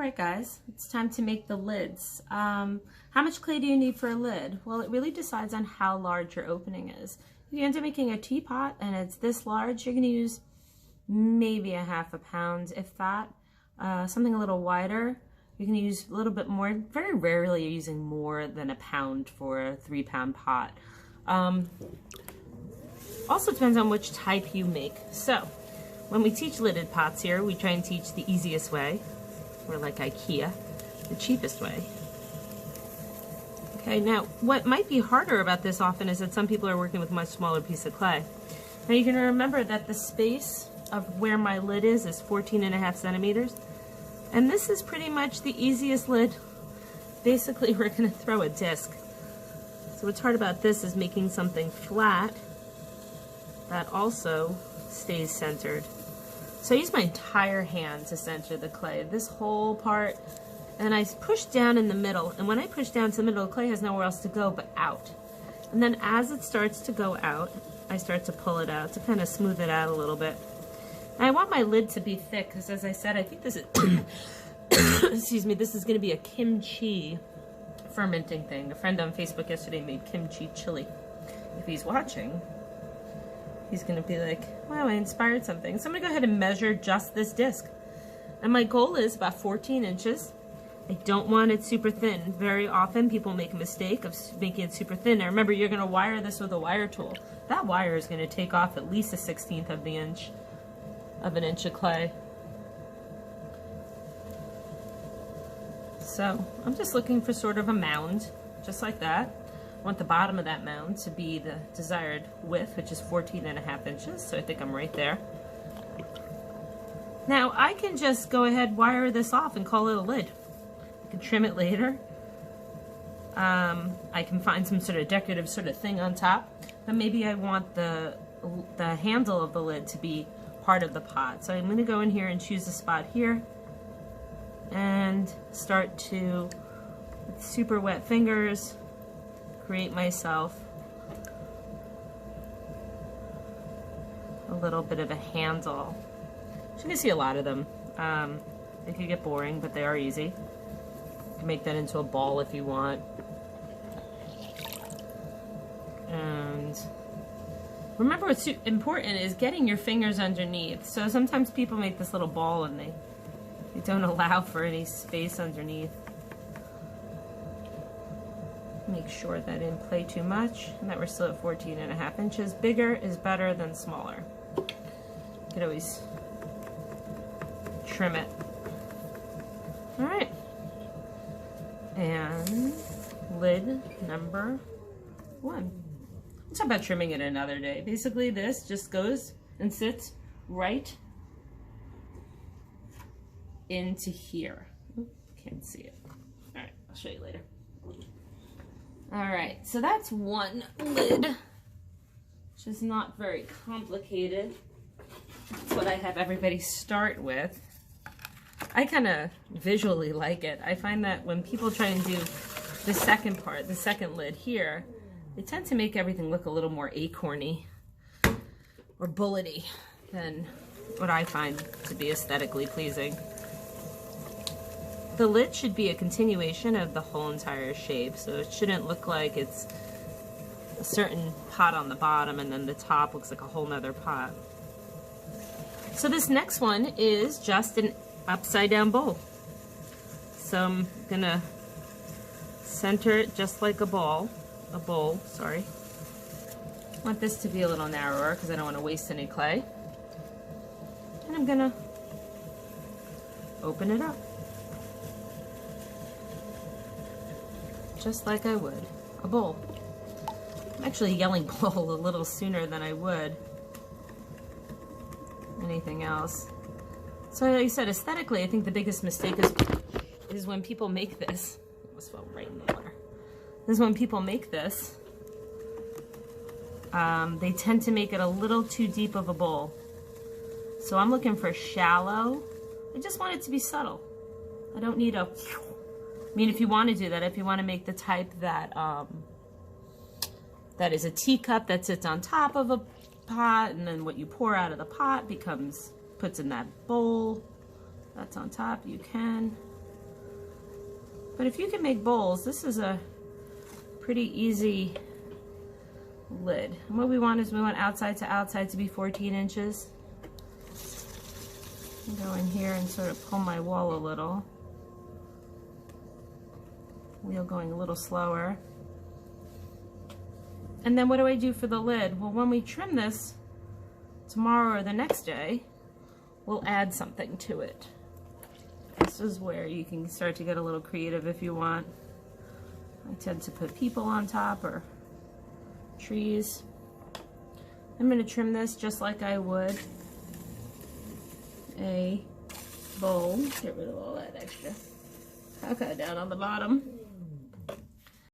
Alright guys, it's time to make the lids. How much clay do you need for a lid? Well, it really decides on how large your opening is. If you end up making a teapot and it's this large, you're going to use maybe a half a pound, if that. Something a little wider, you can use a little bit more. Very rarely you're using more than a pound for a 3-pound pot. Also depends on which type you make. So, when we teach lidded pots here, we try and teach the easiest way. We're like IKEA, the cheapest way. Okay, now what might be harder about this often is that some people are working with a much smaller piece of clay. Now you can remember that the space of where my lid is 14.5 centimeters. And this is pretty much the easiest lid. Basically, we're going to throw a disc. So what's hard about this is making something flat that also stays centered. So I use my entire hand to center the clay, this whole part, and I push down in the middle, and when I push down to the middle, the clay has nowhere else to go but out. And then as it starts to go out, I start to pull it out to kind of smooth it out a little bit. And I want my lid to be thick, because as I said, I think this is, excuse me, this is going to be a kimchi fermenting thing. A friend on Facebook yesterday made kimchi chili. If he's watching, he's going to be like, wow, I inspired something. So I'm going to go ahead and measure just this disc. And my goal is about 14 inches. I don't want it super thin. Very often people make a mistake of making it super thin. Now remember, you're going to wire this with a wire tool. That wire is going to take off at least 1/16 of the inch of an inch of clay. So I'm just looking for sort of a mound, just like that. I want the bottom of that mound to be the desired width, which is 14.5 inches, so I think I'm right there. Now I can just go ahead, wire this off and call it a lid. I can trim it later. I can find some sort of decorative sort of thing on top, but maybe I want the handle of the lid to be part of the pot. So I'm going to go in here and choose a spot here and start to, with super wet fingers, create myself a little bit of a handle. You're gonna see a lot of them. They could get boring, but they are easy. You can make that into a ball if you want. And remember, what's important is getting your fingers underneath. So sometimes people make this little ball and they don't allow for any space underneath. Make sure that I didn't play too much and that we're still at 14.5 inches. Bigger is better than smaller. You can always trim it. All right. And lid number 1. We'll talk about trimming it another day. Basically, this just goes and sits right into here. Ooh, can't see it. All right, I'll show you later. All right, so that's one lid, which is not very complicated. That's what I have everybody start with. I kind of visually like it. I find that when people try and do the second part, the second lid here, they tend to make everything look a little more acorny or bullety than what I find to be aesthetically pleasing. The lid should be a continuation of the whole entire shape, so it shouldn't look like it's a certain pot on the bottom and then the top looks like a whole nother pot. So this next one is just an upside down bowl. So I'm gonna center it just like a bowl, sorry. I want this to be a little narrower because I don't want to waste any clay. And I'm gonna open it up. Just like I would a bowl. I'm actually yelling bowl a little sooner than I would anything else. So like I said, aesthetically, I think the biggest mistake is when people make this. I almost fell right in the water. This is when people make this. They tend to make it a little too deep of a bowl. So I'm looking for shallow. I just want it to be subtle. I don't need a... I mean, if you want to do that, if you want to make the type that that is a teacup that sits on top of a pot, and then what you pour out of the pot puts in that bowl that's on top, you can. But if you can make bowls, this is a pretty easy lid. And what we want is we want outside to outside to be 14 inches. Go in here and sort of pull my wall a little. Wheel going a little slower. And then what do I do for the lid? Well, when we trim this tomorrow or the next day, we'll add something to it. This is where you can start to get a little creative if you want. I tend to put people on top or trees. I'm going to trim this just like I would a bowl. Get rid of all that extra caca down on the bottom.